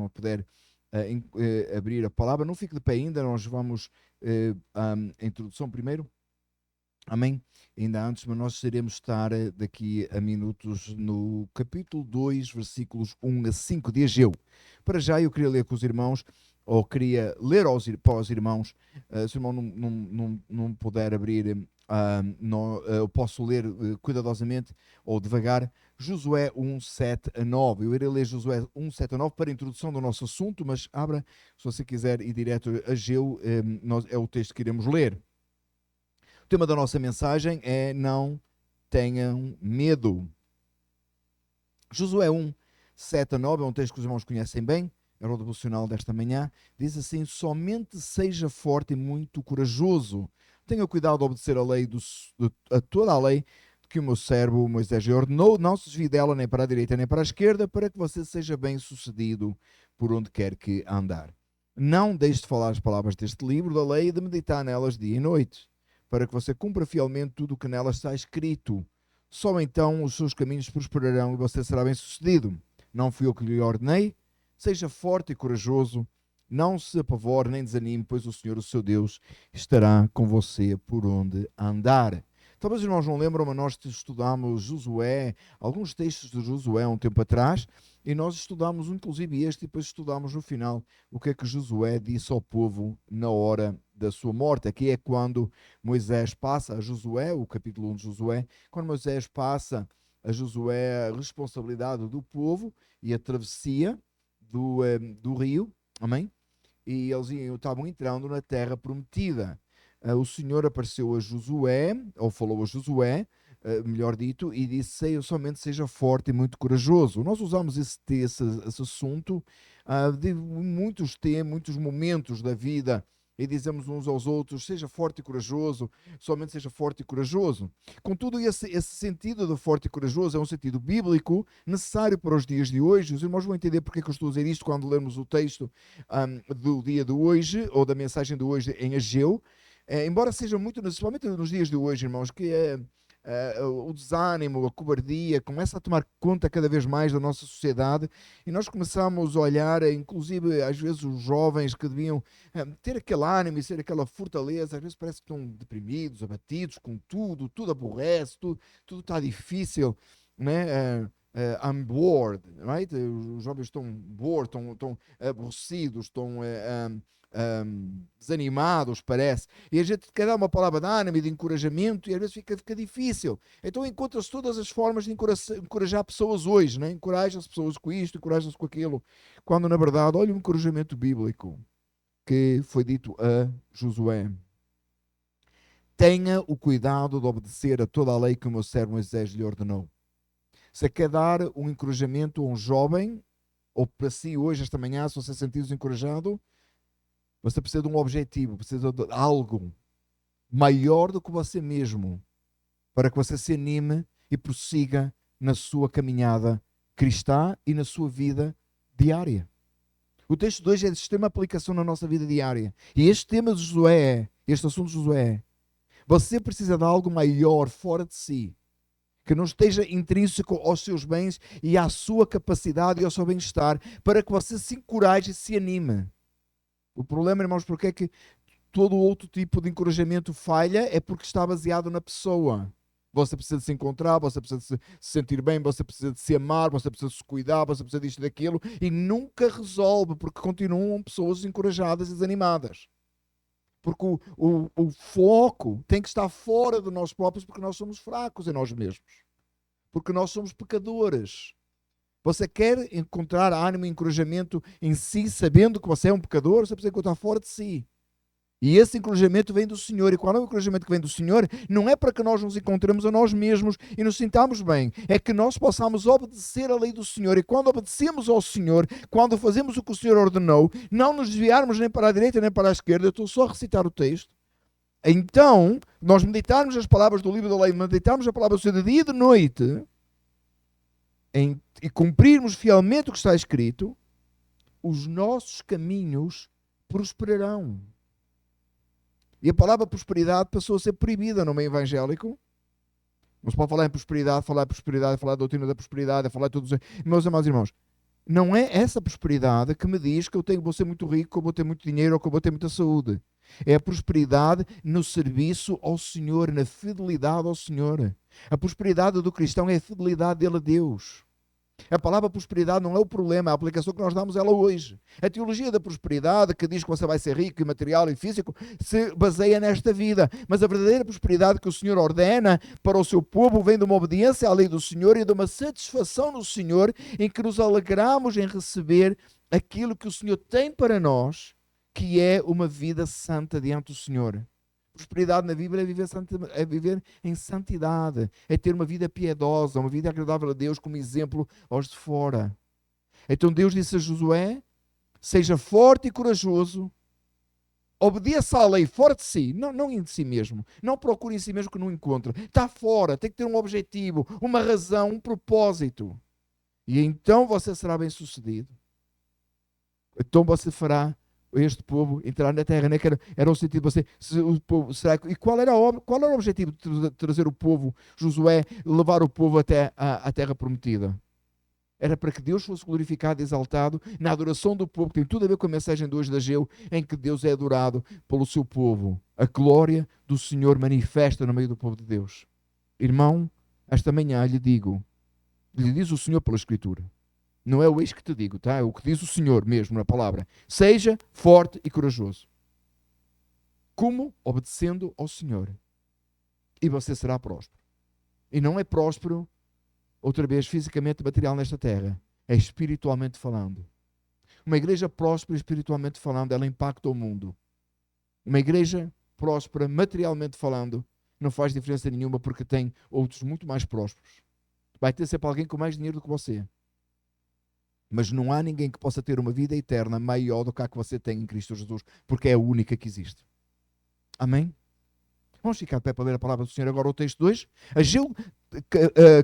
irmão puder abrir a palavra, não fique de pé ainda, nós vamos a introdução primeiro. Amém? Ainda antes, mas nós iremos estar daqui a minutos no capítulo 2, versículos 1 a 5 de Ageu. Para já eu queria ler com os irmãos, ou queria ler para os irmãos, se o irmão não puder abrir, eu posso ler cuidadosamente ou devagar, Josué 1, 7 a 9. Eu irei ler Josué 1, 7 a 9 para a introdução do nosso assunto, mas abra, se você quiser ir direto a Ageu, é o texto que iremos ler. O tema da nossa mensagem é não tenham medo. Josué 1, 7 a 9 é um texto que os irmãos conhecem bem, é o devocional desta manhã. Diz assim: somente seja forte e muito corajoso. Tenha cuidado de obedecer a lei, a toda a lei que o meu servo Moisés lhe ordenou. Não se desvie dela nem para a direita nem para a esquerda, para que você seja bem sucedido por onde quer que andar. Não deixe de falar as palavras deste livro da lei e de meditar nelas dia e noite, para que você cumpra fielmente tudo o que nela está escrito. Só então os seus caminhos prosperarão e você será bem sucedido. Não fui eu que lhe ordenei? Seja forte e corajoso, não se apavore nem desanime, pois o Senhor, o seu Deus, estará com você por onde andar. Talvez os irmãos não lembram, mas nós estudámos Josué, alguns textos de Josué há um tempo atrás, e nós estudámos inclusive este, e depois estudámos no final o que é que Josué disse ao povo na hora da sua morte. Aqui é quando Moisés passa a Josué, o capítulo 1 de Josué, quando Moisés passa a Josué a responsabilidade do povo e a travessia do rio, amém? E eles estavam entrando na terra prometida. O Senhor apareceu a Josué, ou falou a Josué, melhor dito, e disse: somente seja forte e muito corajoso. Nós usamos esse assunto de muitos momentos da vida, e dizemos uns aos outros: seja forte e corajoso, somente seja forte e corajoso. Contudo, esse sentido de forte e corajoso é um sentido bíblico necessário para os dias de hoje. Os irmãos vão entender porque é que eu estou a dizer isto quando lermos o texto do dia de hoje, ou da mensagem de hoje em Ageu. Embora seja muito, principalmente nos dias de hoje, irmãos, que o desânimo, a cobardia começa a tomar conta cada vez mais da nossa sociedade, e nós começamos a olhar, inclusive às vezes os jovens que deviam ter aquele ânimo e ser aquela fortaleza, às vezes parece que estão deprimidos, abatidos com tudo aborrece, tudo está difícil, né? I'm bored, right? Os jovens estão bored, estão aborrecidos, estão desanimados, parece, e a gente quer dar uma palavra de ânimo e de encorajamento, e às vezes fica difícil. Então encontra-se todas as formas de encorajar pessoas hoje, né? Encoraja as pessoas com isto, encoraja-se com aquilo, quando na verdade, olha o encorajamento bíblico que foi dito a Josué: tenha o cuidado de obedecer a toda a lei que o meu servo Moisés lhe ordenou. Se quer dar um encorajamento a um jovem, ou para si hoje, esta manhã, se você sentir-se encorajado, você precisa de um objetivo, precisa de algo maior do que você mesmo, para que você se anime e prossiga na sua caminhada cristã e na sua vida diária. O texto de hoje é de extrema aplicação na nossa vida diária. E este tema de Josué, este assunto de Josué, você precisa de algo maior fora de si, que não esteja intrínseco aos seus bens e à sua capacidade e ao seu bem-estar, para que você se encoraje e se anime. O problema, irmãos, porque é que todo outro tipo de encorajamento falha, é porque está baseado na pessoa. Você precisa de se encontrar, você precisa de se sentir bem, você precisa de se amar, você precisa de se cuidar, você precisa disto e daquilo, e nunca resolve, porque continuam pessoas encorajadas e desanimadas. Porque o foco tem que estar fora de nós próprios, porque nós somos fracos em nós mesmos. Porque nós somos pecadores. Você quer encontrar ânimo e encorajamento em si, sabendo que você é um pecador, você precisa encontrar fora de si. E esse encorajamento vem do Senhor. E qual é o encorajamento que vem do Senhor? Não é para que nós nos encontremos a nós mesmos e nos sintamos bem. É que nós possamos obedecer a lei do Senhor. E quando obedecemos ao Senhor, quando fazemos o que o Senhor ordenou, não nos desviarmos nem para a direita nem para a esquerda. Eu estou só a recitar o texto. Então, nós meditarmos as palavras do livro da lei, meditarmos a palavra do Senhor de dia e de noite, e cumprirmos fielmente o que está escrito, os nossos caminhos prosperarão. E a palavra prosperidade passou a ser proibida no meio evangélico. Não se pode falar em prosperidade, falar da doutrina da prosperidade, falar de todos. Meus amados irmãos, não é essa prosperidade que me diz que vou ser muito rico, que eu vou ter muito dinheiro ou que eu vou ter muita saúde. É a prosperidade no serviço ao Senhor, na fidelidade ao Senhor. A prosperidade do cristão é a fidelidade dele a Deus. A palavra prosperidade não é o problema, a aplicação que nós damos ela hoje. A teologia da prosperidade, que diz que você vai ser rico e material e físico, se baseia nesta vida. Mas a verdadeira prosperidade que o Senhor ordena para o seu povo vem de uma obediência à lei do Senhor e de uma satisfação no Senhor, em que nos alegramos em receber aquilo que o Senhor tem para nós, que é uma vida santa diante do Senhor. Prosperidade na Bíblia é viver em santidade, é ter uma vida piedosa, uma vida agradável a Deus como exemplo aos de fora. Então Deus disse a Josué: seja forte e corajoso, obedeça à lei fora de si, não em si mesmo, não procure em si mesmo que não encontre, está fora, tem que ter um objetivo, uma razão, um propósito, e então você será bem sucedido. Então você fará este povo entrar na terra, né? Que era o sentido de você. O povo, e qual era o objetivo de trazer o povo, Josué, levar o povo até a terra prometida? Era para que Deus fosse glorificado e exaltado na adoração do povo, que tem tudo a ver com a mensagem de hoje de Ageu, em que Deus é adorado pelo seu povo. A glória do Senhor manifesta no meio do povo de Deus. Irmão, esta manhã lhe diz o Senhor pela Escritura. Não é o eis que te digo, tá? É o que diz o Senhor mesmo na palavra. Seja forte e corajoso. Como? Obedecendo ao Senhor. E você será próspero. E não é próspero, outra vez, fisicamente material nesta terra. É espiritualmente falando. Uma igreja próspera espiritualmente falando, ela impacta o mundo. Uma igreja próspera materialmente falando não faz diferença nenhuma porque tem outros muito mais prósperos. Vai ter sempre alguém com mais dinheiro do que você. Mas não há ninguém que possa ter uma vida eterna maior do que a que você tem em Cristo Jesus, porque é a única que existe. Amém? Vamos ficar de pé para ler a palavra do Senhor agora, o texto 2. Ageu,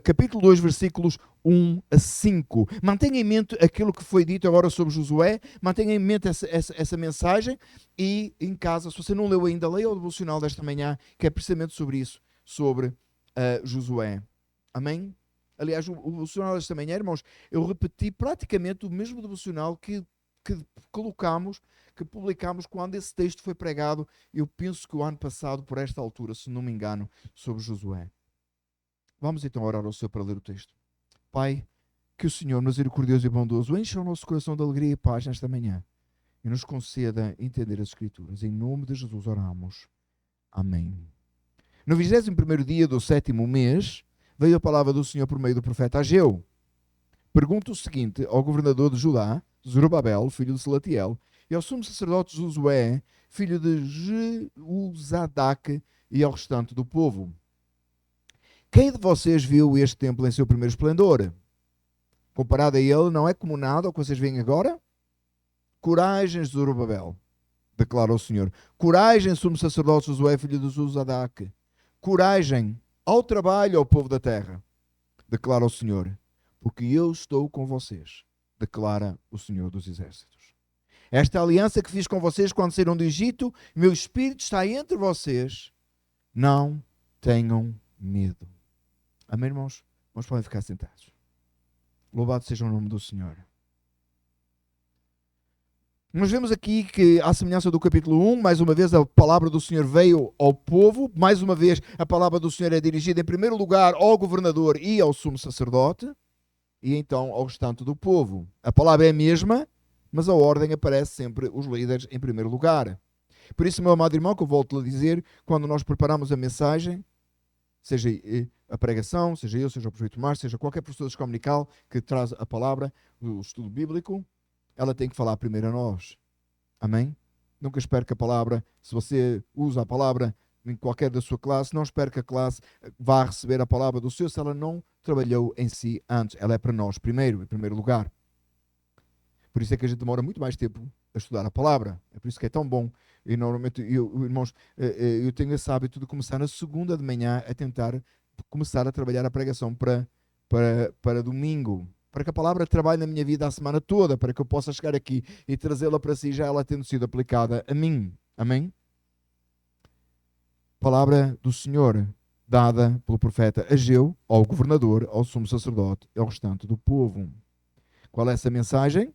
capítulo 2, versículos 1 a 5. Mantenha em mente aquilo que foi dito agora sobre Josué, mantenha em mente essa mensagem e em casa, se você não leu ainda, leia o devocional desta manhã, que é precisamente sobre isso, sobre Josué. Amém? Aliás, o devocional desta manhã, irmãos, eu repeti praticamente o mesmo devocional que colocámos, que publicámos quando esse texto foi pregado, eu penso que o ano passado, por esta altura, se não me engano, sobre Josué. Vamos então orar ao Senhor para ler o texto. Pai, que o Senhor, misericordioso e bondoso, encha o nosso coração de alegria e paz nesta manhã e nos conceda entender as Escrituras. Em nome de Jesus oramos. Amém. No 21º dia do 7º mês, veio a palavra do Senhor por meio do profeta Ageu. Pergunta o seguinte ao governador de Judá, Zorobabel, filho de Salatiel, e ao sumo sacerdote Josué, filho de Jeuzadaque, e ao restante do povo: quem de vocês viu este templo em seu primeiro esplendor? Comparado a ele, não é como nada o que vocês veem agora? Coragem, Zorobabel, declara o Senhor. Coragem, sumo sacerdote Josué, filho de Jeuzadaque. Coragem, ao trabalho, ao povo da terra, declara o Senhor, porque eu estou com vocês, declara o Senhor dos Exércitos. Esta aliança que fiz com vocês quando saíram do Egito, meu Espírito está entre vocês. Não tenham medo. Amém, irmãos? Irmãos, podem ficar sentados. Louvado seja o nome do Senhor. Nós vemos aqui que, à semelhança do capítulo 1, mais uma vez a palavra do Senhor veio ao povo, mais uma vez a palavra do Senhor é dirigida em primeiro lugar ao governador e ao sumo sacerdote, e então ao restante do povo. A palavra é a mesma, mas a ordem aparece sempre os líderes em primeiro lugar. Por isso, meu amado irmão, que eu volto a dizer, quando nós preparamos a mensagem, seja a pregação, seja eu, seja o professor Tomás, seja qualquer professor comunical que traz a palavra, o estudo bíblico, ela tem que falar primeiro a nós. Amém? Nunca espere que a palavra, se você usa a palavra em qualquer da sua classe, não espere que a classe vá receber a palavra do Senhor se ela não trabalhou em si antes. Ela é para nós primeiro, em primeiro lugar. Por isso é que a gente demora muito mais tempo a estudar a palavra. É por isso que é tão bom. E normalmente, irmãos, eu tenho esse hábito de começar na segunda de manhã a tentar começar a trabalhar a pregação para domingo. Para que a palavra trabalhe na minha vida a semana toda, para que eu possa chegar aqui e trazê-la para si, já ela tendo sido aplicada a mim. Amém? Palavra do Senhor, dada pelo profeta Ageu ao governador, ao sumo sacerdote e ao restante do povo. Qual é essa mensagem?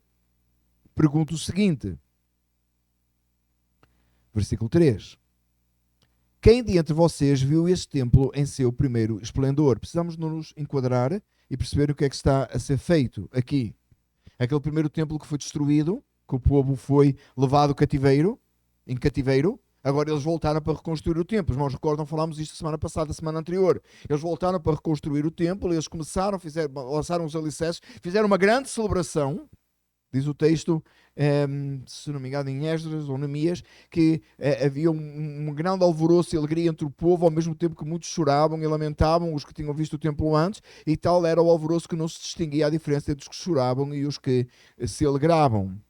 Pergunto o seguinte, versículo 3. Quem de entre vocês viu este templo em seu primeiro esplendor? Precisamos nos enquadrar e perceber o que é que está a ser feito aqui. Aquele primeiro templo que foi destruído, que o povo foi levado em cativeiro, agora eles voltaram para reconstruir o templo. Os irmãos recordam, falámos isto semana passada, semana anterior. Eles voltaram para reconstruir o templo, eles começaram, lançaram os alicerces, fizeram uma grande celebração. Diz o texto, se não me engano, em Esdras ou Neemias, que havia um grande alvoroço e alegria entre o povo, ao mesmo tempo que muitos choravam e lamentavam, os que tinham visto o templo antes, e tal era o alvoroço que não se distinguia a diferença entre os que choravam e os que se alegravam.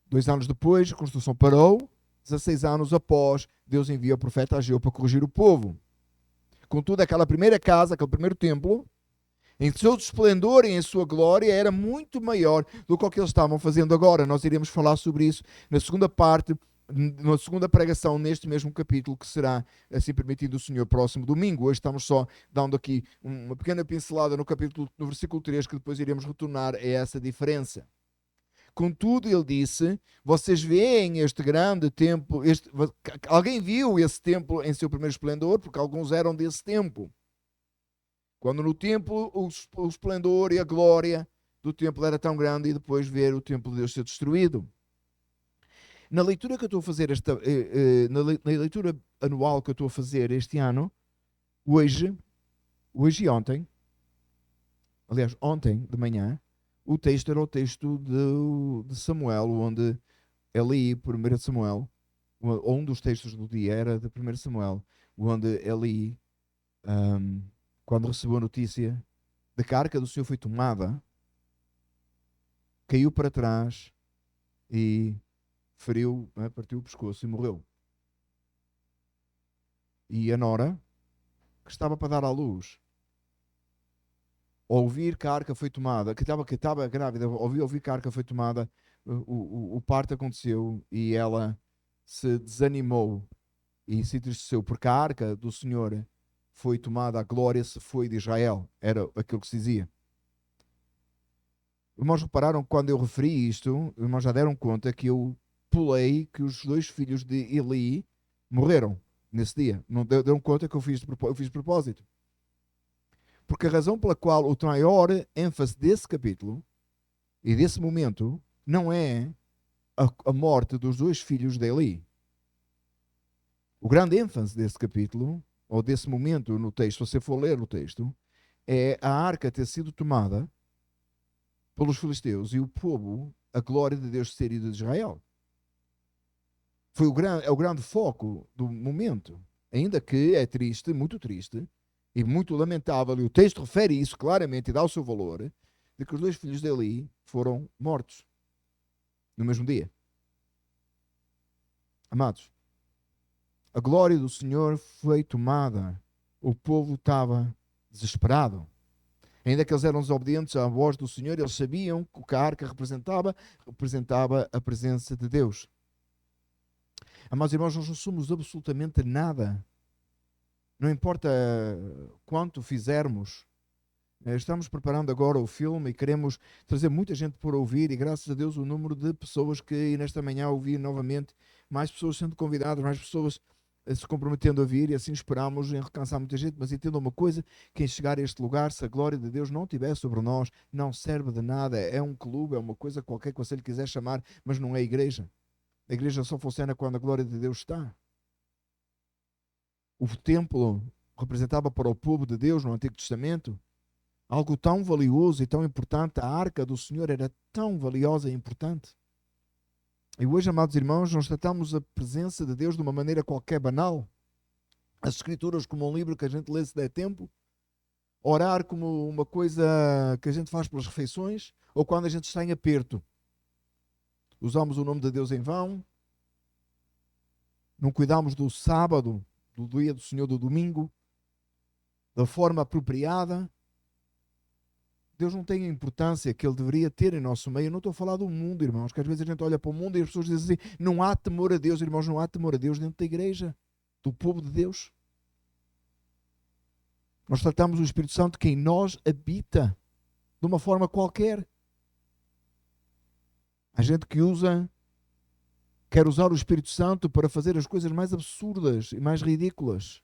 2 anos depois, a construção parou. 16 anos após, Deus envia o profeta Ageu para corrigir o povo. Contudo, aquela primeira casa, aquele primeiro templo, em seu esplendor e em sua glória, era muito maior do que o que eles estavam fazendo agora. Nós iremos falar sobre isso na segunda parte, na segunda pregação, neste mesmo capítulo, que será, assim permitindo o Senhor, próximo domingo. Hoje estamos só dando aqui uma pequena pincelada no versículo 3, que depois iremos retornar a essa diferença. Contudo, ele disse, vocês veem este grande templo, alguém viu esse templo em seu primeiro esplendor? Porque alguns eram desse tempo. Quando no templo o esplendor e a glória do templo era tão grande, e depois ver o templo de Deus ser destruído. Na leitura que eu estou a fazer, na leitura anual que eu estou a fazer este ano, hoje e ontem, aliás, ontem de manhã, o texto era o texto de Samuel, onde Eli, 1 Samuel, ou um dos textos do dia era de 1 Samuel, onde Eli, quando recebeu a notícia de que a arca do Senhor foi tomada, caiu para trás e feriu, partiu o pescoço e morreu. E a nora, que estava para dar à luz, ao ouvir que a arca foi tomada, que estava grávida, ouvir que a arca foi tomada, o parto aconteceu e ela se desanimou e se entristeceu, porque a arca do Senhor foi tomada, a glória se foi de Israel. Era aquilo que se dizia. Irmãos, repararam que quando eu referi isto, irmãos já deram conta que eu pulei que os 2 filhos de Eli morreram nesse dia. Não deram conta que eu fiz de propósito. Porque a razão pela qual o maior ênfase desse capítulo e desse momento não é a morte dos 2 filhos de Eli. O grande ênfase desse capítulo, ou desse momento no texto, se você for ler o texto, é a arca ter sido tomada pelos filisteus e o povo, a glória de Deus ser ida de Israel. É o grande foco do momento. Ainda que é triste, muito triste, e muito lamentável, e o texto refere isso claramente e dá o seu valor, de que os 2 filhos de Eli foram mortos no mesmo dia. Amados, a glória do Senhor foi tomada. O povo estava desesperado. Ainda que eles eram desobedientes à voz do Senhor, eles sabiam que o que a arca representava a presença de Deus. Amados irmãos, nós não somos absolutamente nada. Não importa quanto fizermos. Estamos preparando agora o filme e queremos trazer muita gente por ouvir, e graças a Deus o número de pessoas que nesta manhã ouvi novamente, mais pessoas sendo convidadas, mais pessoas se comprometendo a vir, e assim esperamos em alcançar muita gente. Mas entendam uma coisa, quem chegar a este lugar, se a glória de Deus não estiver sobre nós, não serve de nada. É um clube, é uma coisa qualquer que você lhe quiser chamar, mas não é igreja. A igreja só funciona quando a glória de Deus está. O templo representava para o povo de Deus no Antigo Testamento algo tão valioso e tão importante. A arca do Senhor era tão valiosa e importante. E hoje, amados irmãos, nós tratamos a presença de Deus de uma maneira qualquer banal. As Escrituras como um livro que a gente lê se der tempo. Orar como uma coisa que a gente faz pelas refeições, ou quando a gente está em aperto. Usamos o nome de Deus em vão. Não cuidamos do sábado, do dia do Senhor, do domingo, da forma apropriada. Deus não tem a importância que Ele deveria ter em nosso meio. Eu não estou a falar do mundo, irmãos, que às vezes a gente olha para o mundo e as pessoas dizem assim, não há temor a Deus, irmãos, não há temor a Deus dentro da igreja, do povo de Deus. Nós tratamos o Espírito Santo que em nós habita. de uma forma qualquer. Há gente que quer usar o Espírito Santo para fazer as coisas mais absurdas e mais ridículas.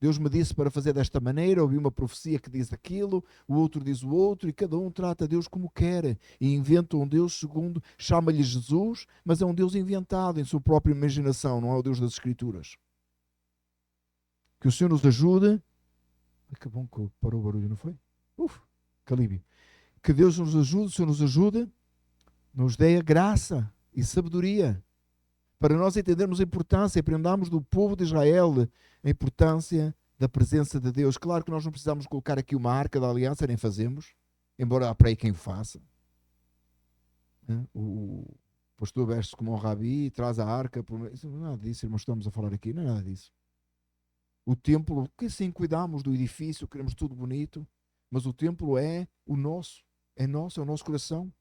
Deus me disse para fazer desta maneira, ouvi uma profecia que diz aquilo, o outro diz o outro, e cada um trata Deus como quer. E inventa um Deus segundo, chama-lhe Jesus, mas é um Deus inventado em sua própria imaginação, não é o Deus das Escrituras. Que o Senhor nos ajude. Que bom que parou o barulho, não foi? Que alívio. Que Deus nos ajude, o Senhor nos ajude, nos dê a graça e sabedoria para nós entendermos a importância, aprendermos do povo de Israel a importância da presença de Deus. Claro que nós não precisamos colocar aqui uma arca da aliança, nem fazemos, embora há para aí quem o faça. O pastor veste-se como um rabi e traz a arca. Isso não é nada disso, irmãos, estamos a falar aqui, não é nada disso. O templo, que sim, cuidamos do edifício, queremos tudo bonito, mas o templo é o nosso, é nosso, é o nosso coração.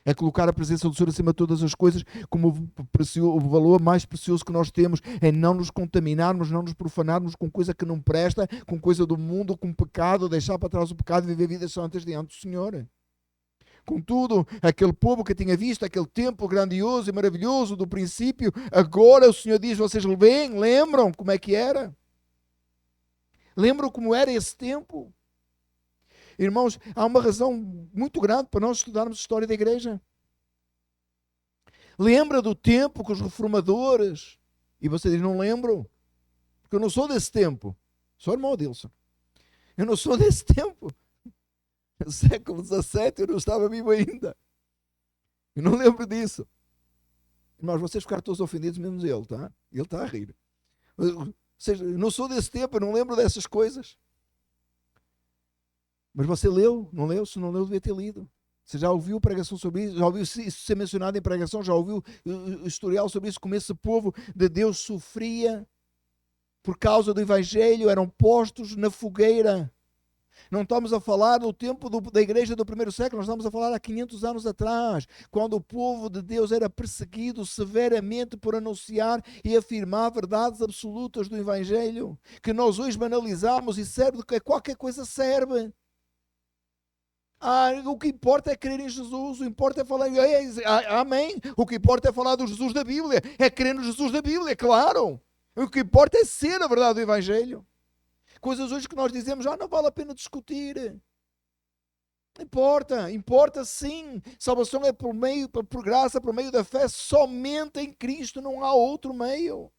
É colocar a presença do Senhor acima de todas as coisas como o valor mais precioso que nós temos. É não nos contaminarmos, não nos profanarmos com coisa que não presta, com coisa do mundo, com pecado, deixar para trás o pecado e viver vidas santas diante do Senhor. Contudo, aquele povo que tinha visto aquele templo grandioso e maravilhoso do princípio, agora o Senhor diz, vocês veem, lembram como é que era? Lembram como era esse tempo? Irmãos, há uma razão muito grande para nós estudarmos a história da igreja. Lembra do tempo que os reformadores, e você diz, não lembro, porque eu não sou desse tempo. Sou irmão Adilson. Eu não sou desse tempo. No século XVII eu não estava vivo ainda. Eu não lembro disso. Irmãos, vocês ficaram todos ofendidos, menos ele, tá? Ele está a rir. Ou seja, eu não sou desse tempo, eu não lembro dessas coisas. Mas você leu? Não leu? Se não leu, devia ter lido. Você já ouviu pregação sobre isso? Já ouviu isso ser mencionado em pregação? Já ouviu historial sobre isso? Como esse povo de Deus sofria por causa do Evangelho, eram postos na fogueira. Não estamos a falar no tempo da igreja do primeiro século, nós estamos a falar há 500 anos atrás, quando o povo de Deus era perseguido severamente por anunciar e afirmar verdades absolutas do Evangelho, que nós hoje banalizamos e serve de que qualquer coisa serve. O que importa é crer em Jesus, o que importa é falar, amém, o que importa é falar do Jesus da Bíblia, é crer no Jesus da Bíblia, claro. O que importa é ser a verdade do Evangelho. Coisas hoje que nós dizemos, não vale a pena discutir. Importa sim. Salvação é por graça, por meio da fé, somente em Cristo, não há outro meio.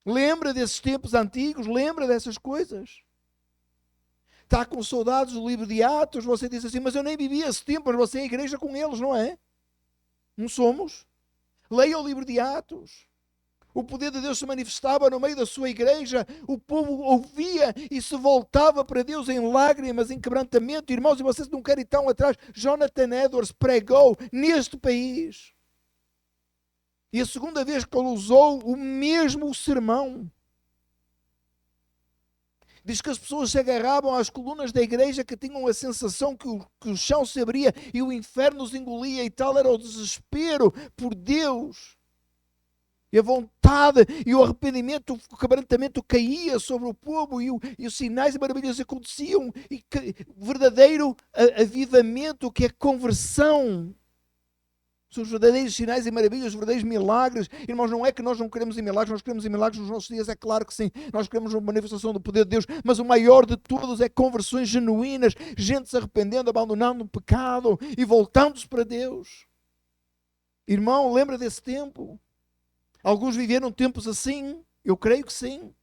Lembra desses tempos antigos, lembra dessas coisas. Está com saudades do livro de Atos, você diz assim, mas eu nem vivi esse tempo, mas você é a igreja com eles, não é? Não somos? Leia o livro de Atos. O poder de Deus se manifestava no meio da sua igreja, o povo ouvia e se voltava para Deus em lágrimas, em quebrantamento. Irmãos, e vocês não querem ir tão atrás, Jonathan Edwards pregou neste país. E a segunda vez que ele usou o mesmo sermão. Diz que as pessoas se agarravam às colunas da igreja que tinham a sensação que o chão se abria e o inferno os engolia, e tal era o desespero por Deus. E a vontade e o arrependimento, o quebrantamento caía sobre o povo e os sinais e maravilhas aconteciam. E verdadeiro avivamento, que é conversão. São os verdadeiros sinais e maravilhas, os verdadeiros milagres. Irmãos, não é que nós não queremos em milagres, nós queremos em milagres nos nossos dias, é claro que sim. Nós queremos uma manifestação do poder de Deus, mas o maior de todos é conversões genuínas, gente se arrependendo, abandonando o pecado e voltando-se para Deus. Irmão, lembra desse tempo? Alguns viveram tempos assim? Eu creio que sim.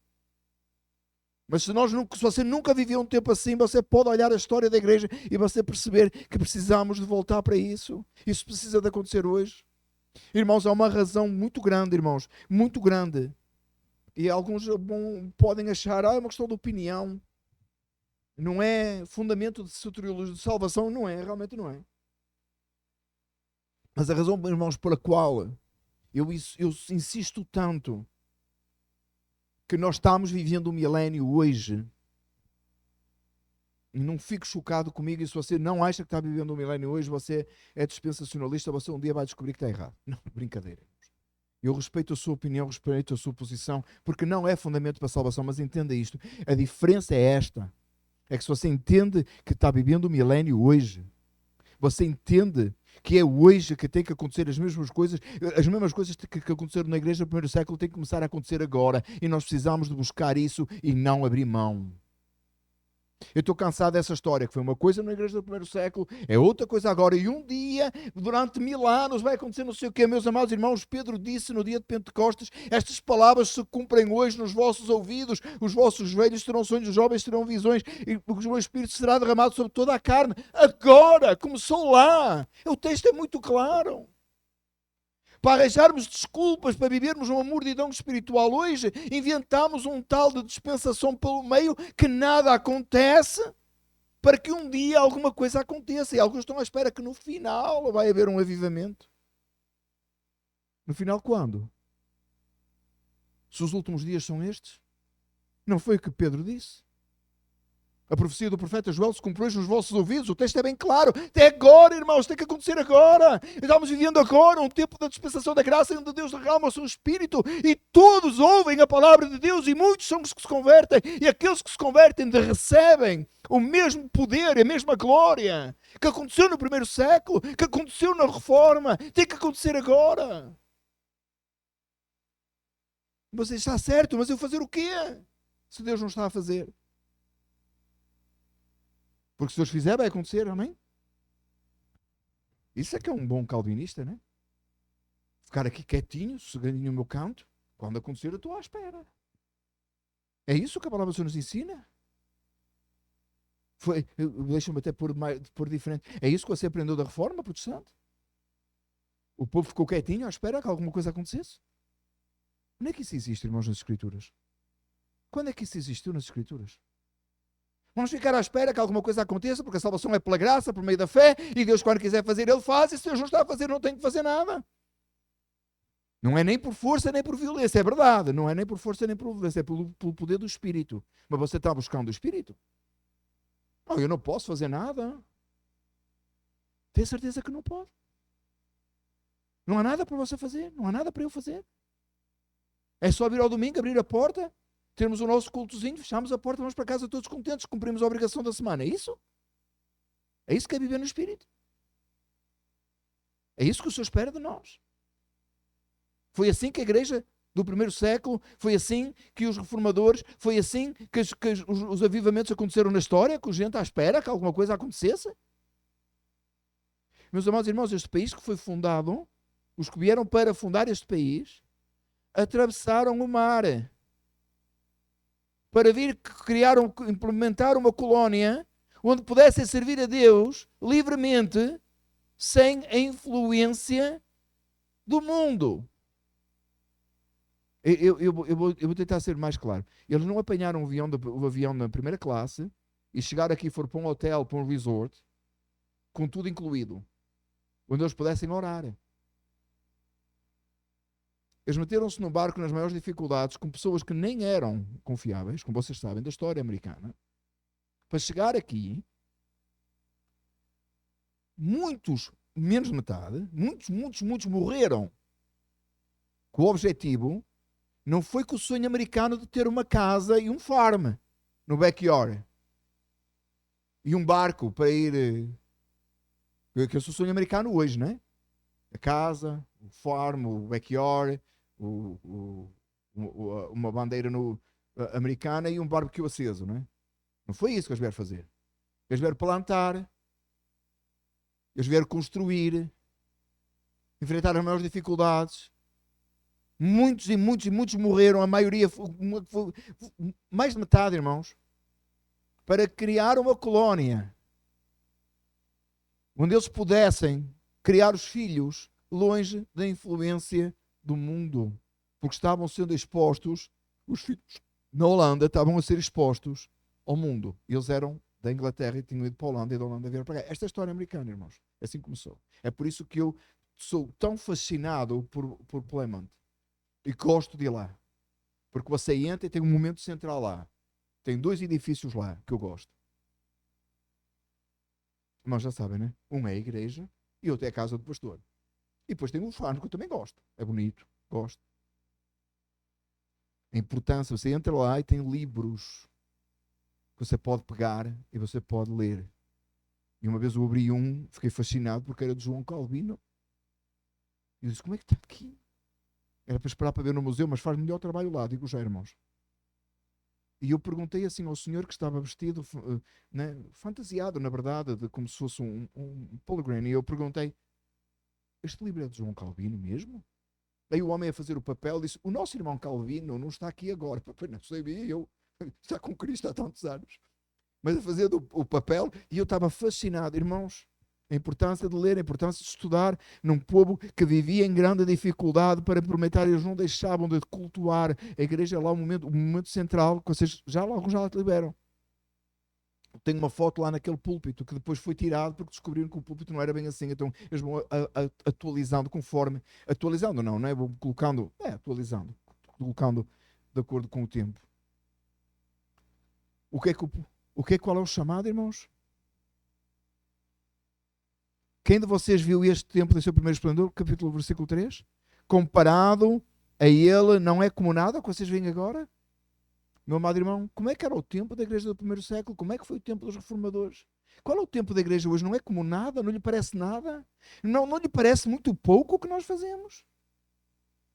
Mas se você nunca viveu um tempo assim, você pode olhar a história da igreja e você perceber que precisamos de voltar para isso. Isso precisa de acontecer hoje. Irmãos, há uma razão muito grande, irmãos, muito grande. E alguns podem achar, é uma questão de opinião. Não é fundamento de soteriologia, de salvação, não é, realmente não é. Mas a razão, irmãos, pela qual eu insisto tanto que nós estamos vivendo um milénio hoje, e não fique chocado comigo, e se você não acha que está vivendo um milénio hoje, você é dispensacionalista, você um dia vai descobrir que está errado. Não, brincadeira. Eu respeito a sua opinião, respeito a sua posição, porque não é fundamento para a salvação, mas entenda isto, a diferença é esta. É que se você entende que está vivendo o milénio hoje, você entende que é hoje que tem que acontecer as mesmas coisas que aconteceram na igreja do primeiro século têm que começar a acontecer agora, e nós precisamos de buscar isso e não abrir mão. Eu estou cansado dessa história, que foi uma coisa na igreja do primeiro século, é outra coisa agora, e um dia, durante 1000 anos, vai acontecer não sei o quê. Meus amados irmãos, Pedro disse no dia de Pentecostes, estas palavras se cumprem hoje nos vossos ouvidos, os vossos velhos terão sonhos, os jovens terão visões, e o meu Espírito será derramado sobre toda a carne. Agora, começou lá. O texto é muito claro. Para arranjarmos desculpas para vivermos uma mordidão espiritual hoje, inventamos um tal de dispensação pelo meio que nada acontece, para que um dia alguma coisa aconteça. E alguns estão à espera que no final vai haver um avivamento. No final quando? Se os últimos dias são estes? Não foi o que Pedro disse? A profecia do profeta Joel se cumpriu nos vossos ouvidos. O texto é bem claro. Até agora, irmãos, tem que acontecer agora. Estamos vivendo agora um tempo da dispensação da graça, onde Deus derrama o seu Espírito e todos ouvem a palavra de Deus, e muitos são os que se convertem, e aqueles que se convertem recebem o mesmo poder, a mesma glória que aconteceu no primeiro século, que aconteceu na Reforma. Tem que acontecer agora. Você está certo, mas eu fazer o quê? Se Deus não está a fazer. Porque se Deus fizer, vai acontecer, amém? Isso é que é um bom calvinista, né? Ficar aqui quietinho, sossegadinho no meu canto, quando acontecer eu estou à espera. É isso que a palavra do Senhor nos ensina? Deixa-me até pôr diferente. É isso que você aprendeu da Reforma Protestante? O povo ficou quietinho à espera que alguma coisa acontecesse? Onde é que isso existe, irmãos, nas Escrituras? Quando é que isso existiu nas Escrituras? Vamos ficar à espera que alguma coisa aconteça, porque a salvação é pela graça, por meio da fé, e Deus, quando quiser fazer, Ele faz, e se Deus não está a fazer, não tem que fazer nada. Não é nem por força, nem por violência, é verdade. Não é nem por força, nem por violência, é pelo poder do Espírito. Mas você está buscando o Espírito? Não, eu não posso fazer nada. Tenho certeza que não pode. Não há nada para você fazer, não há nada para eu fazer. É só vir ao domingo, abrir a porta, termos o nosso cultozinho, fechamos a porta, vamos para casa todos contentes, cumprimos a obrigação da semana. É isso? É isso que é viver no Espírito? É isso que o Senhor espera de nós? Foi assim que a igreja do primeiro século, foi assim que os reformadores, foi assim que os avivamentos aconteceram na história, com gente à espera que alguma coisa acontecesse? Meus amados irmãos, este país que foi fundado, os que vieram para fundar este país, atravessaram o mar para vir implementar uma colónia onde pudessem servir a Deus livremente, sem a influência do mundo. Eu vou tentar ser mais claro. Eles não apanharam o avião na primeira classe e chegaram aqui e foram para um hotel, para um resort, com tudo incluído, onde eles pudessem orar. Eles meteram-se no barco nas maiores dificuldades, com pessoas que nem eram confiáveis, como vocês sabem, da história americana, para chegar aqui. Muitos, menos de metade, muitos morreram com o objetivo. Não foi com o sonho americano de ter uma casa e um farm no backyard. E um barco para ir. Que é o sonho americano hoje, não é? A casa, o farm, o backyard, uma bandeira americana e um barbecue aceso, não é? Não foi isso que eles vieram fazer. Eles vieram plantar, eles vieram construir, enfrentar as maiores dificuldades. Muitos morreram, a maioria, mais de metade, irmãos, para criar uma colónia onde eles pudessem criar os filhos longe da influência do mundo, porque estavam sendo expostos, os filhos na Holanda estavam a ser expostos ao mundo. Eles eram da Inglaterra e tinham ido para a Holanda, e da Holanda vieram para cá. Esta é a história americana, irmãos. Assim começou. É por isso que eu sou tão fascinado por Plymouth. E gosto de ir lá. Porque você entra e tem um momento central lá. Tem 2 edifícios lá que eu gosto. Mas já sabem, né? Um é a igreja e outro é a casa do pastor. E depois tem um farm que eu também gosto. É bonito. Gosto. A importância. Você entra lá e tem livros. Você pode pegar e você pode ler. E uma vez eu abri fiquei fascinado porque era de João Calvino. E eu disse, como é que está aqui? Era para esperar para ver no museu, mas faz melhor trabalho lá, digo já, irmãos. E eu perguntei assim ao senhor que estava vestido, né, fantasiado, na verdade, como se fosse um Pellegrini. E eu perguntei, este livro é de João Calvino mesmo? Aí o homem a fazer o papel disse, o nosso irmão Calvino não está aqui agora. Papai, não sabia, eu está com Cristo há tantos anos. Mas a fazer o papel, e eu estava fascinado, irmãos. A importância de ler, a importância de estudar num povo que vivia em grande dificuldade para implementar, eles não deixavam de cultuar a igreja lá, o momento central, que vocês já logo já liberam. Tenho uma foto lá naquele púlpito que depois foi tirado porque descobriram que o púlpito não era bem assim, então eles vão atualizando conforme, atualizando não é? Vão colocando, atualizando, colocando de acordo com o tempo. Qual é o chamado, irmãos? Quem de vocês viu este templo em seu primeiro esplendor? Capítulo, versículo 3. Comparado a ele, não é como nada o que vocês veem agora? Meu amado irmão, como é que era o templo da igreja do primeiro século? Como é que foi o templo dos reformadores? Qual é o templo da igreja hoje? Não é como nada? Não lhe parece nada? Não lhe parece muito pouco o que nós fazemos?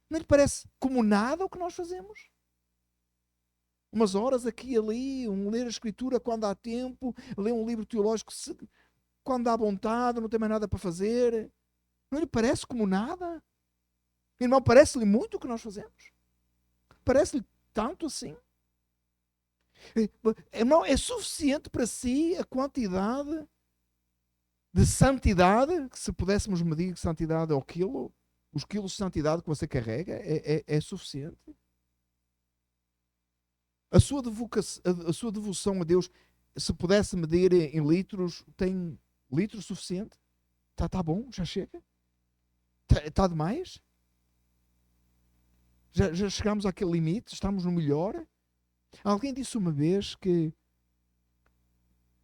Não lhe parece como nada o que nós fazemos? Umas horas aqui e ali, ler a escritura quando há tempo, ler um livro teológico quando há vontade, não tem mais nada para fazer. Não lhe parece como nada? Irmão, parece-lhe muito o que nós fazemos? Parece-lhe tanto assim? Irmão, é suficiente para si a quantidade de santidade, que se pudéssemos medir santidade ao quilo, os quilos de santidade que você carrega, é suficiente? A sua devoção a Deus, se pudesse medir em litros, tem litros suficiente? Tá bom? Já chega? Está demais? Já chegamos àquele limite? Estamos no melhor? Alguém disse uma vez que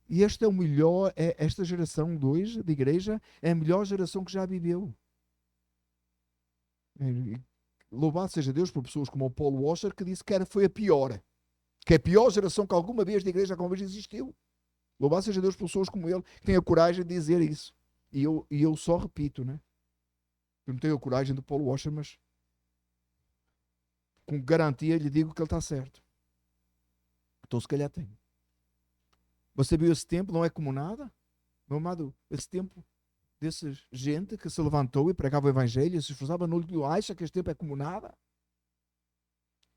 este é o melhor, esta geração de hoje, de igreja, é a melhor geração que já viveu. Louvado seja Deus por pessoas como o Paul Washer, que disse que foi a pior. Que é a pior geração que alguma vez de igreja alguma vez existiu. Louvado seja Deus por pessoas como ele, que têm a coragem de dizer isso. E eu só repito, né? Eu não tenho a coragem do Paul Washer, mas com garantia lhe digo que ele está certo. Então se calhar tem. Você viu esse tempo, não é como nada? Meu amado, esse tempo dessa gente que se levantou e pregava o evangelho, se esforçava, não lhe acha que este tempo é como nada?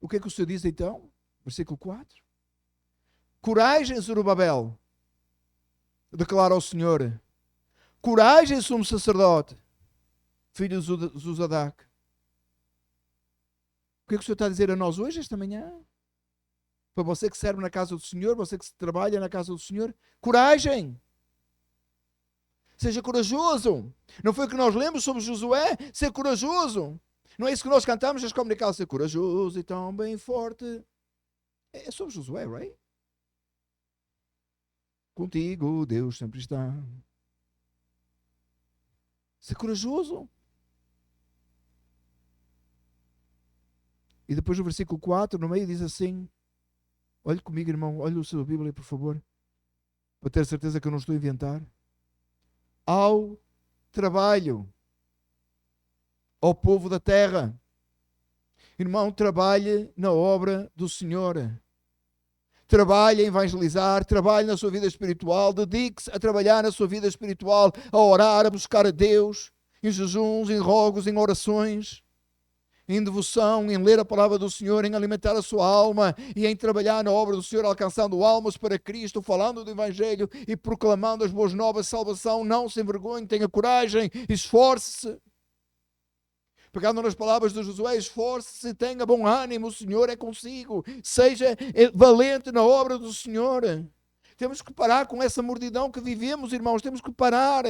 O que é que o Senhor diz então? Versículo 4. Coragem, Zorobabel, declara ao Senhor. Coragem, sumo sacerdote, filho de Zuzadac. O que é que o Senhor está a dizer a nós hoje, esta manhã? Para você que serve na casa do Senhor, você que trabalha na casa do Senhor, coragem. Seja corajoso. Não foi o que nós lemos sobre Josué? Ser corajoso. Não é isso que nós cantamos nas comunicações? Ser corajoso e tão bem forte. É sobre Josué, right? Contigo, Deus sempre está. Ser corajoso. E depois no versículo 4, no meio, diz assim: olhe comigo, irmão, olhe a sua Bíblia, por favor, para ter certeza que eu não estou a inventar. Ao trabalho, ao povo da terra. Irmão, trabalhe na obra do Senhor. Trabalhe a evangelizar, trabalhe na sua vida espiritual, dedique-se a trabalhar na sua vida espiritual, a orar, a buscar a Deus, em jejuns, em rogos, em orações, em devoção, em ler a palavra do Senhor, em alimentar a sua alma e em trabalhar na obra do Senhor, alcançando almas para Cristo, falando do Evangelho e proclamando as boas novas de salvação. Não se envergonhe, tenha coragem, esforce-se. Pegando nas palavras de Josué, esforce-se, tenha bom ânimo, o Senhor é consigo. Seja valente na obra do Senhor. Temos que parar com essa mordidão que vivemos, irmãos, temos que parar.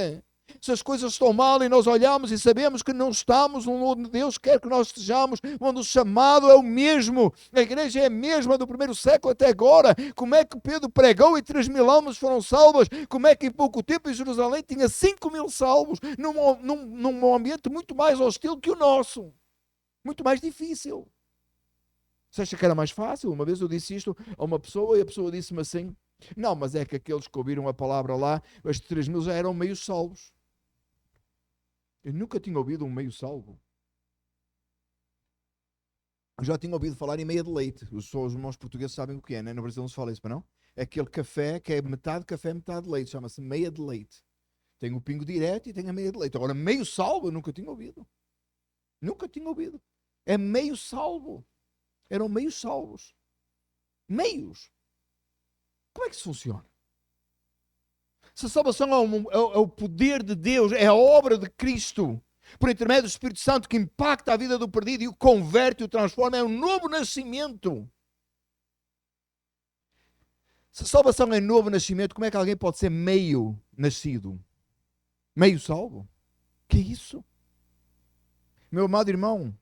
Se as coisas estão mal e nós olhamos e sabemos que não estamos onde Deus quer que nós estejamos, onde o chamado é o mesmo, a igreja é a mesma do primeiro século até agora. Como é que Pedro pregou e 3.000 almas foram salvas? Como é que em pouco tempo em Jerusalém tinha 5.000 salvos num ambiente muito mais hostil que o nosso? Muito mais difícil. Você acha que era mais fácil? Uma vez eu disse isto a uma pessoa e a pessoa disse-me assim: Não, mas é que aqueles que ouviram a palavra lá, os 3.000 já eram meio salvos. Eu nunca tinha ouvido um meio salvo. Eu já tinha ouvido falar em meia de leite. Os irmãos portugueses sabem o que é, né? No Brasil não se fala isso, para não? É aquele café que é metade café, metade leite. Chama-se meia de leite. Tem o pingo direto e tem a meia de leite. Agora, meio salvo, eu nunca tinha ouvido. Nunca tinha ouvido. É meio salvo. Eram meios salvos. Meios. Como é que isso funciona? Se a salvação é o poder de Deus, é a obra de Cristo, por intermédio do Espírito Santo, que impacta a vida do perdido e o converte e o transforma, é um novo nascimento. Se a salvação é novo nascimento, como é que alguém pode ser meio nascido? Meio salvo? Que é isso? Meu amado irmão,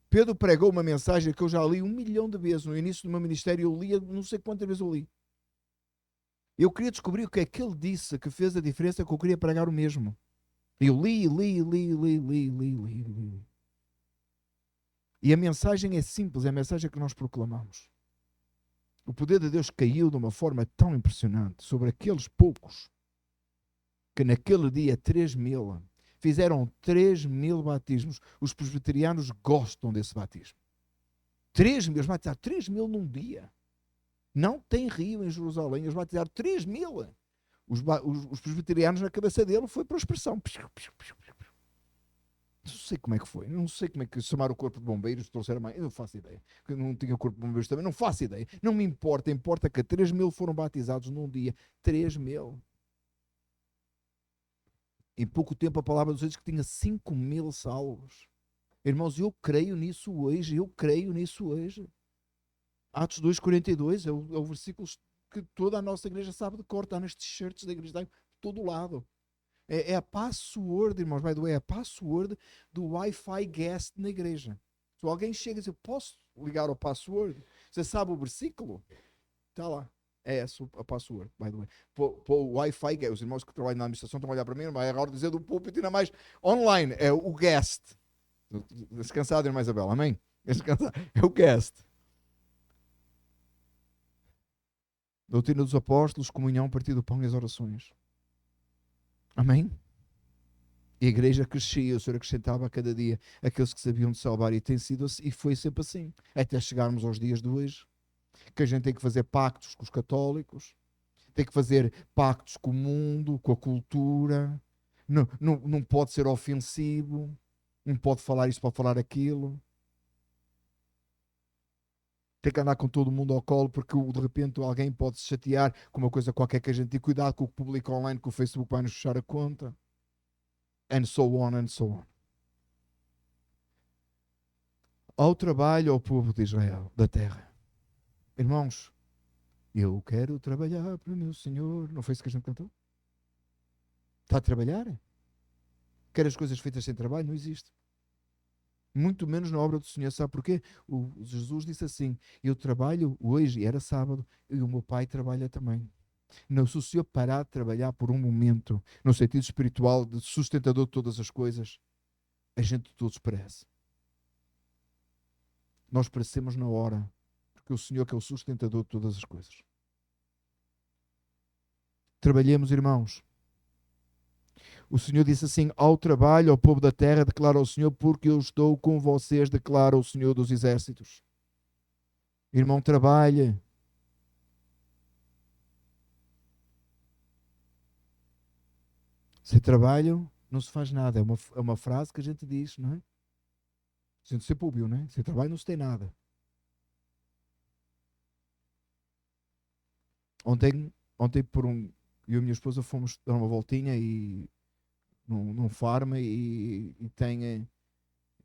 Pedro pregou uma mensagem que eu já li 1 milhão de vezes. No início do meu ministério eu li, não sei quantas vezes eu li. Eu queria descobrir o que é que ele disse que fez a diferença, que eu queria pregar o mesmo. Eu li. E a mensagem é simples, é a mensagem que nós proclamamos. O poder de Deus caiu de uma forma tão impressionante sobre aqueles poucos que naquele dia 3.000 fizeram 3.000 batismos. Os presbiterianos gostam desse batismo. 3.000, eles batizaram 3.000 num dia. Não tem rio em Jerusalém, eles batizaram 3.000. Os presbiterianos, na cabeça dele, foi para a expressão. Não sei como é que foi, não sei como é que chamaram o corpo de bombeiros, trouxeram mais, eu não faço ideia. Eu não tinha corpo de bombeiros também, não faço ideia. Não me importa, importa que 3.000 foram batizados num dia. 3.000. Em pouco tempo a palavra dos diz que tinha 5.000 salvos. Irmãos, eu creio nisso hoje, Atos 2,42 é o versículo que toda a nossa igreja sabe de cor, está nas t-shirts da igreja, está em todo lado. É a password, irmãos, by the way, é a password do Wi-Fi guest na igreja. Se alguém chega e diz, posso ligar ao password? Você sabe o versículo? Está lá. É essa a password, by the way. Para o Wi-Fi guest, os irmãos que trabalham na administração estão a olhar para mim, mas é a hora de dizer do púlpito ainda mais online. É o guest. Descansado, irmã Isabel, amém? Descansado. É o guest. Doutrina dos apóstolos, comunhão, partido do pão e as orações. Amém? E a igreja crescia, o Senhor acrescentava a cada dia aqueles que sabiam de salvar, e tem sido assim, e foi sempre assim, até chegarmos aos dias de hoje, que a gente tem que fazer pactos com os católicos, tem que fazer pactos com o mundo, com a cultura, não pode ser ofensivo, não pode falar isto, pode falar aquilo, tem que andar com todo mundo ao colo, porque de repente alguém pode se chatear com uma coisa qualquer que a gente tem. Cuidado com o público online, que o Facebook vai nos fechar a conta. And so on, and so on. Ao trabalho ao povo de Israel, da terra. Irmãos, eu quero trabalhar para o meu Senhor. Não foi isso que a gente cantou? Está a trabalhar? Quer as coisas feitas sem trabalho? Não existe. Muito menos na obra do Senhor. Sabe porquê? Jesus disse assim, eu trabalho hoje, era sábado, e o meu pai trabalha também. Não, se o Senhor parar de trabalhar por um momento, no sentido espiritual, de sustentador de todas as coisas, a gente todos perece. Nós perecemos na hora, porque o Senhor que é o sustentador de todas as coisas. Trabalhemos, irmãos. O Senhor disse assim, ao trabalho, ao povo da terra, declara o Senhor, porque eu estou com vocês, declara o Senhor dos exércitos. Irmão, trabalhe. Sem trabalho, não se faz nada. É uma frase que a gente diz, não é? A gente sempre ouviu, não é? Sem trabalho não se tem nada. Ontem eu e a minha esposa fomos dar uma voltinha e num farm e tem...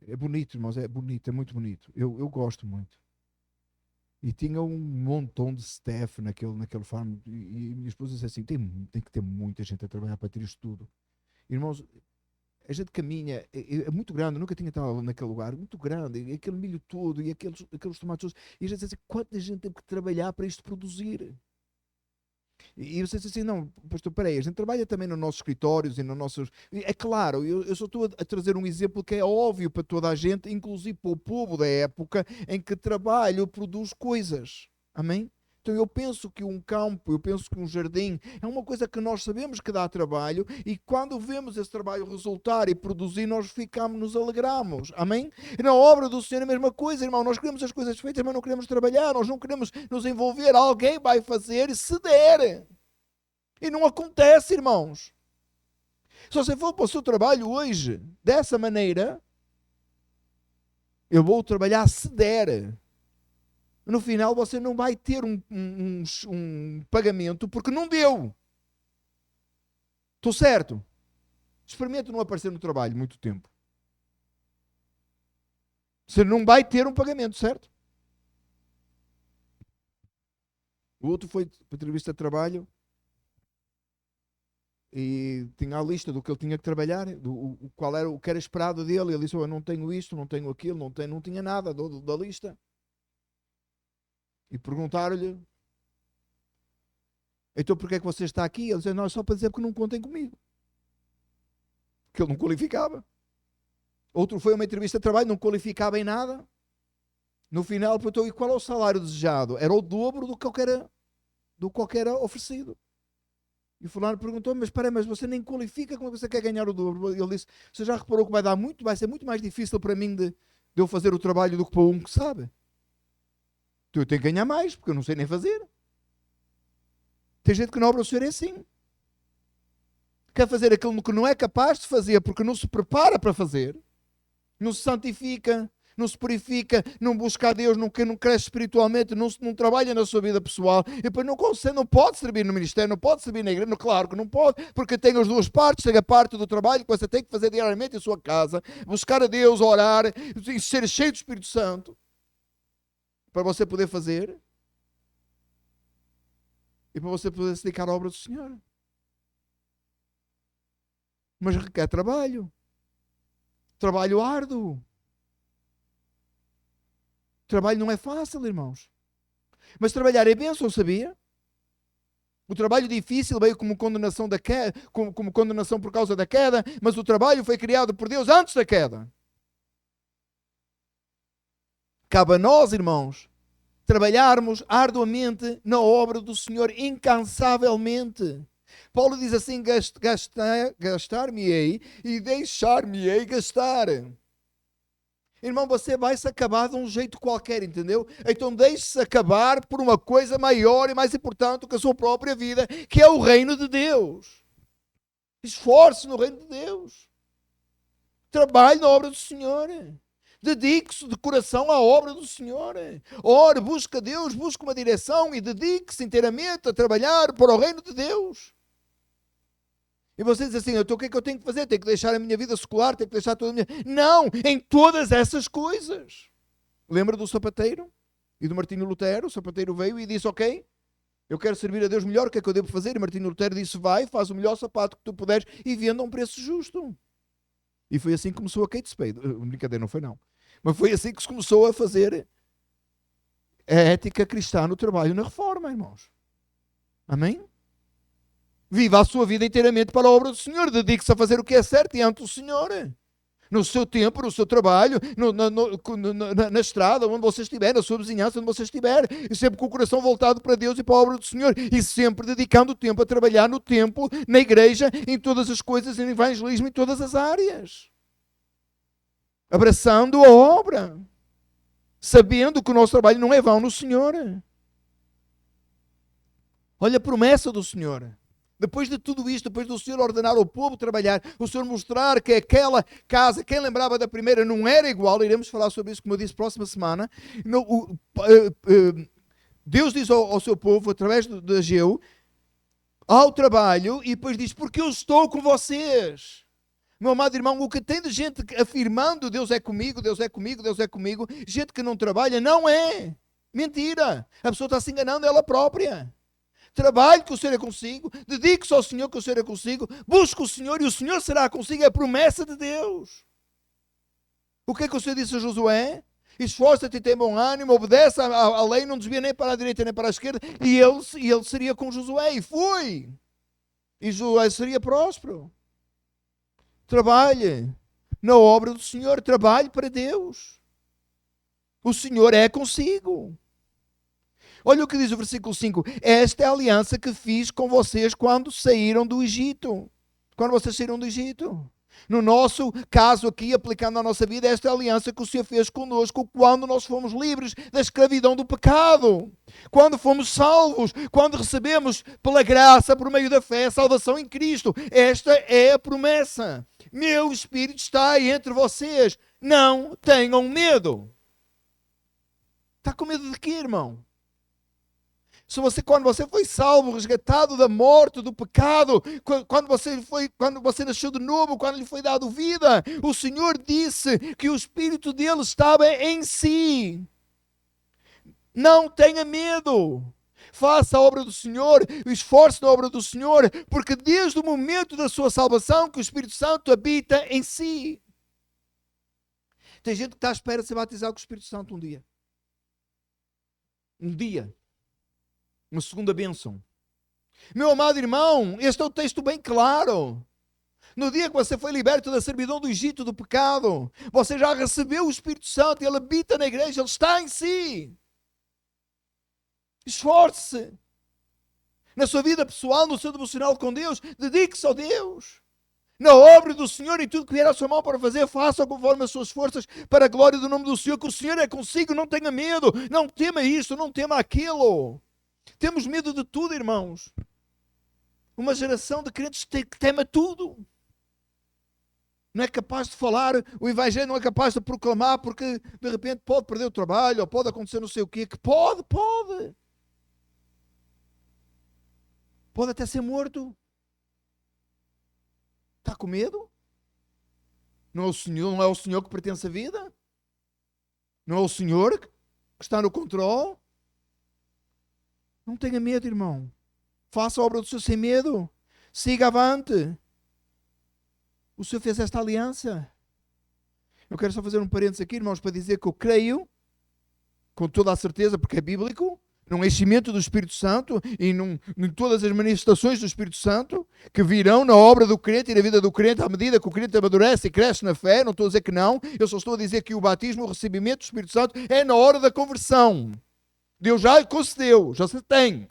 É bonito, irmãos, é bonito, é muito bonito. Eu gosto muito. E tinha um montão de staff naquele farm. E minha esposa disse assim, tem que ter muita gente a trabalhar para ter isto tudo. Irmãos, a gente caminha, é muito grande, eu nunca tinha estado naquele lugar, muito grande, e aquele milho todo, e aqueles tomates todos. E a gente diz assim, quanta gente teve que trabalhar para isto produzir? E você diz assim, não, pastor, peraí, a gente trabalha também nos nossos escritórios e nos nossos... É claro, eu só estou a trazer um exemplo que é óbvio para toda a gente, inclusive para o povo da época em que trabalho produz coisas. Amém? Então eu penso que um campo, eu penso que um jardim é uma coisa que nós sabemos que dá trabalho e quando vemos esse trabalho resultar e produzir, nós ficamos, nos alegramos. Amém? E na obra do Senhor é a mesma coisa, irmão. Nós queremos as coisas feitas, mas não queremos trabalhar, nós não queremos nos envolver. Alguém vai fazer e se der. E não acontece, irmãos. Se você for para o seu trabalho hoje, dessa maneira, eu vou trabalhar se der. No final você não vai ter um pagamento porque não deu. Estou certo? Experimente não aparecer no trabalho muito tempo. Você não vai ter um pagamento, certo? O outro foi para entrevista de trabalho e tinha a lista do que ele tinha que trabalhar, qual era o que era esperado dele. Ele disse: eu não tenho isto, não tenho aquilo, não tinha nada da lista. E perguntaram-lhe: então porquê é que você está aqui? Ele disse: não, é só para dizer que não contem comigo. Que ele não qualificava. Outro foi a uma entrevista de trabalho, não qualificava em nada. No final perguntou: e qual é o salário desejado? Era o dobro do que era oferecido. E o fulano perguntou: mas espera, mas você nem qualifica, como é que você quer ganhar o dobro? Ele disse: você já reparou que vai ser muito mais difícil para mim de eu fazer o trabalho do que para um que sabe? Então eu tenho que ganhar mais, porque eu não sei nem fazer. Tem gente que na obra do Senhor é assim. Quer fazer aquilo que não é capaz de fazer, porque não se prepara para fazer, não se santifica, não se purifica, não busca a Deus, não cresce espiritualmente, não trabalha na sua vida pessoal, e depois não consegue, não pode servir no ministério, não pode servir na igreja. Claro que não pode, porque tem as duas partes. Tem a parte do trabalho que você tem que fazer diariamente em sua casa, buscar a Deus, orar, e ser cheio do Espírito Santo, para você poder fazer, e para você poder se dedicar à obra do Senhor. Mas requer trabalho árduo. Trabalho não é fácil, irmãos. Mas trabalhar é bênção, sabia? O trabalho difícil veio como condenação da queda, como condenação por causa da queda, mas o trabalho foi criado por Deus antes da queda. Cabe a nós, irmãos, trabalharmos arduamente na obra do Senhor, incansavelmente. Paulo diz assim: gastar-me-ei e deixar-me-ei gastar. Irmão, você vai-se acabar de um jeito qualquer, entendeu? Então deixe-se acabar por uma coisa maior e mais importante do que a sua própria vida, que é o reino de Deus. Esforce-se no reino de Deus. Trabalhe na obra do Senhor. Dedique-se de coração à obra do Senhor. Ore, busque a Deus, busque uma direção e dedique-se inteiramente a trabalhar para o reino de Deus. E você diz assim: então o que é que eu tenho que fazer? Tenho que deixar a minha vida secular? Tenho que deixar toda a minha... Não, em todas essas coisas. Lembra do sapateiro e do Martinho Lutero? O sapateiro veio e disse: ok, eu quero servir a Deus melhor, o que é que eu devo fazer? E Martinho Lutero disse: vai, faz o melhor sapato que tu puderes e venda a um preço justo. E foi assim que começou a Kate Spade. Brincadeira, não foi não. Mas foi assim que se começou a fazer a ética cristã no trabalho, na reforma, irmãos. Amém? Viva a sua vida inteiramente para a obra do Senhor. Dedique-se a fazer o que é certo diante do Senhor. No seu tempo, no seu trabalho, na estrada, onde você estiver, na sua vizinhança, onde você estiver. E sempre com o coração voltado para Deus e para a obra do Senhor. E sempre dedicando o tempo a trabalhar no templo, na igreja, em todas as coisas, em evangelismo, em todas as áreas. Abraçando a obra. Sabendo que o nosso trabalho não é vão no Senhor. Olha a promessa do Senhor. Depois de tudo isto, depois do Senhor ordenar ao povo trabalhar, o Senhor mostrar que aquela casa, quem lembrava da primeira, não era igual. Iremos falar sobre isso, como eu disse, próxima semana. Deus diz ao seu povo, através de Ageu, ao trabalho, e depois diz: porque eu estou com vocês. Meu amado irmão, o que tem de gente afirmando Deus é comigo, Deus é comigo, Deus é comigo, gente que não trabalha, não é. Mentira. A pessoa está se enganando ela própria. Trabalhe que o Senhor é consigo, dedique-se ao Senhor que o Senhor é consigo, busque o Senhor e o Senhor será consigo, é a promessa de Deus. O que é que o Senhor disse a Josué? Esforça-te e tem bom ânimo, obedece à lei, não desvia nem para a direita nem para a esquerda, e ele seria com Josué, e foi. E Josué seria próspero. Trabalhe na obra do Senhor, trabalhe para Deus. O Senhor é consigo. Olha o que diz o versículo 5. Esta é a aliança que fiz com vocês quando saíram do Egito. Quando vocês saíram do Egito. No nosso caso aqui, aplicando à nossa vida, esta é a aliança que o Senhor fez conosco quando nós fomos livres da escravidão do pecado. Quando fomos salvos, quando recebemos pela graça, por meio da fé, a salvação em Cristo. Esta é a promessa. Meu Espírito está entre vocês. Não tenham medo. Está com medo de quê, irmão? Quando você foi salvo, resgatado da morte, do pecado, quando você nasceu de novo, quando lhe foi dado vida, o Senhor disse que o Espírito dele estava em si. Não tenha medo. Faça a obra do Senhor, esforce na obra do Senhor, porque desde o momento da sua salvação que o Espírito Santo habita em si. Tem gente que está à espera de ser batizado com o Espírito Santo um dia. Um dia. Uma segunda bênção. Meu amado irmão, este é o texto bem claro. No dia que você foi liberto da servidão do Egito, do pecado, você já recebeu o Espírito Santo, ele habita na igreja, ele está em si. Esforce-se. Na sua vida pessoal, no seu devocional com Deus, dedique-se a Deus. Na obra do Senhor e tudo que vier à sua mão para fazer, faça conforme as suas forças para a glória do nome do Senhor, que o Senhor é consigo, não tenha medo, não tema isto, não tema aquilo. Temos medo de tudo, irmãos. Uma geração de crentes que tema tudo. Não é capaz de falar, o Evangelho não é capaz de proclamar, porque de repente pode perder o trabalho, ou pode acontecer não sei o quê, que pode. Pode até ser morto. Está com medo? Não é o Senhor que pertence à vida? Não é o Senhor que está no controle? Não tenha medo, irmão. Faça a obra do Senhor sem medo. Siga avante. O Senhor fez esta aliança. Eu quero só fazer um parênteses aqui, irmãos, para dizer que eu creio, com toda a certeza, porque é bíblico, num enchimento do Espírito Santo e em todas as manifestações do Espírito Santo que virão na obra do crente e na vida do crente à medida que o crente amadurece e cresce na fé. Não estou a dizer que não. Eu só estou a dizer que o batismo, o recebimento do Espírito Santo é na hora da conversão. Deus já lhe concedeu, já se tem.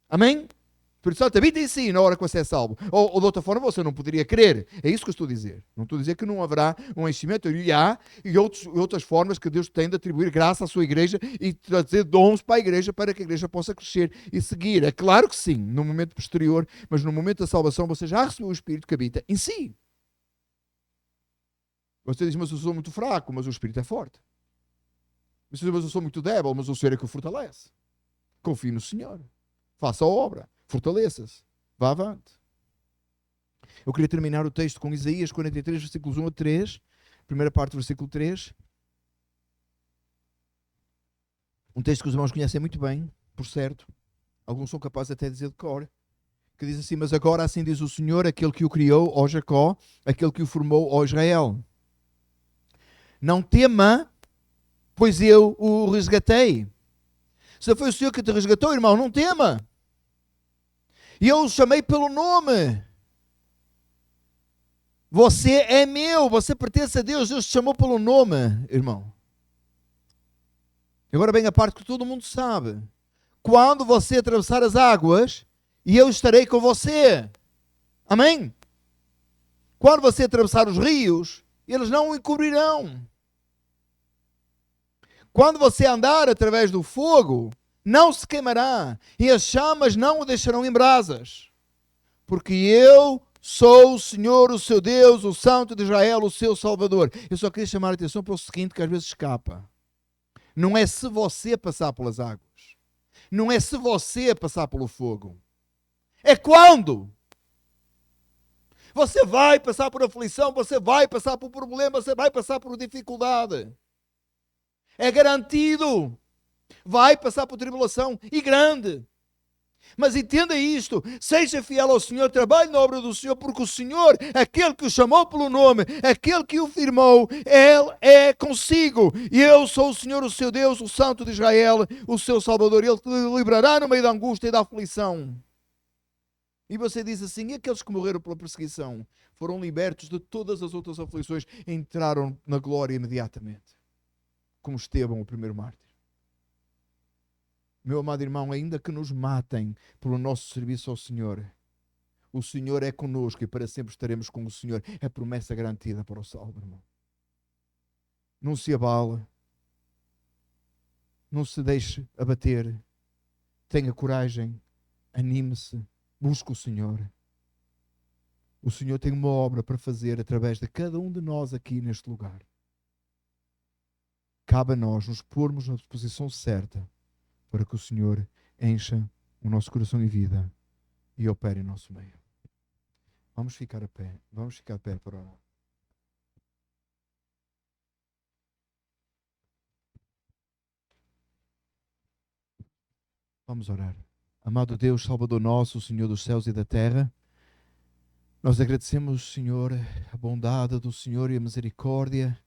Amém? O Espírito Santo habita em si na hora que você é salvo. Ou de outra forma você não poderia crer. É isso que eu estou a dizer. Não estou a dizer que não haverá um enchimento. E há outras formas que Deus tem de atribuir graça à sua igreja e trazer dons para a igreja para que a igreja possa crescer e seguir. É claro que sim, no momento posterior, mas no momento da salvação você já recebeu o Espírito que habita em si. Você diz, mas eu sou muito fraco, mas o Espírito é forte. Você diz, mas eu sou muito débil, mas o Senhor é que o fortalece. Confie no Senhor. Faça a obra. Fortaleça-se. Vá avante. Eu queria terminar o texto com Isaías 43, versículos 1 a 3. Primeira parte do versículo 3. Um texto que os irmãos conhecem muito bem, por certo. Alguns são capazes até de dizer de cor. Que diz assim, mas agora assim diz o Senhor, aquele que o criou, ó Jacó, aquele que o formou, ó Israel. Não tema, pois eu o resgatei. Se foi o Senhor que te resgatou, irmão, não tema. E eu o chamei pelo nome. Você é meu, você pertence a Deus, Deus te chamou pelo nome, irmão. Agora vem a parte que todo mundo sabe. Quando você atravessar as águas, e eu estarei com você. Amém? Quando você atravessar os rios, eles não o encobrirão. Quando você andar através do fogo, não se queimará, e as chamas não o deixarão em brasas. Porque eu sou o Senhor, o seu Deus, o Santo de Israel, o seu Salvador. Eu só queria chamar a atenção para o seguinte, que às vezes escapa. Não é se você passar pelas águas. Não é se você passar pelo fogo. É quando. Você vai passar por aflição, você vai passar por problema, você vai passar por dificuldade. É garantido. Vai passar por tribulação e grande. Mas entenda isto, seja fiel ao Senhor, trabalhe na obra do Senhor, porque o Senhor, aquele que o chamou pelo nome, aquele que o firmou, Ele é consigo. E eu sou o Senhor, o seu Deus, o Santo de Israel, o seu Salvador. Ele te livrará no meio da angústia e da aflição. E você diz assim, e aqueles que morreram pela perseguição foram libertos de todas as outras aflições, entraram na glória imediatamente. Como Estevão, o primeiro mártir. Meu amado irmão, ainda que nos matem pelo nosso serviço ao Senhor, o Senhor é conosco e para sempre estaremos com o Senhor. É promessa garantida para o salvo, irmão. Não se abale, não se deixe abater, tenha coragem, anime-se, busque o Senhor. O Senhor tem uma obra para fazer através de cada um de nós aqui neste lugar. Cabe a nós nos pormos na posição certa para que o Senhor encha o nosso coração e vida e opere em nosso meio. Vamos ficar a pé. Vamos ficar a pé para orar. Vamos orar. Amado Deus, Salvador nosso, Senhor dos céus e da terra, nós agradecemos, Senhor, a bondade do Senhor e a misericórdia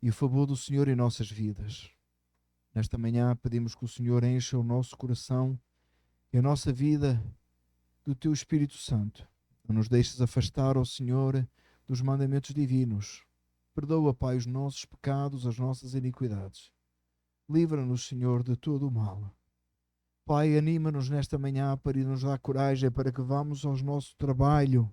e o favor do Senhor em nossas vidas. Nesta manhã pedimos que o Senhor encha o nosso coração e a nossa vida do Teu Espírito Santo. Não nos deixes afastar, ó Senhor, dos mandamentos divinos. Perdoa, Pai, os nossos pecados, as nossas iniquidades. Livra-nos, Senhor, de todo o mal. Pai, anima-nos nesta manhã para nos dar coragem para que vamos ao nosso trabalho,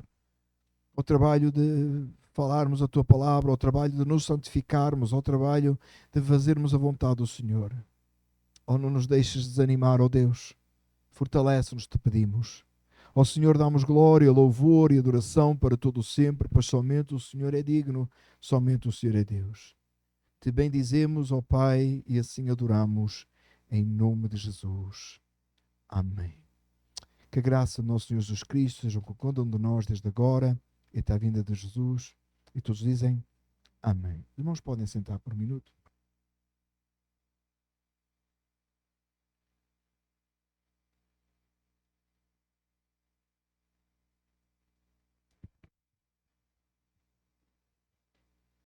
ao trabalho de falarmos a Tua palavra, ao trabalho de nos santificarmos, ao trabalho de fazermos a vontade do Senhor. Oh, não nos deixes desanimar, ó Deus. Fortalece-nos, te pedimos. Ao Senhor damos glória, louvor e adoração para todo o sempre, pois somente o Senhor é digno, somente o Senhor é Deus. Te bendizemos, ó Pai, e assim adoramos, em nome de Jesus. Amém. Que a graça do nosso Senhor Jesus Cristo seja com cada um de nós desde agora e até a vinda de Jesus. E todos dizem amém. Os irmãos podem sentar por um minuto.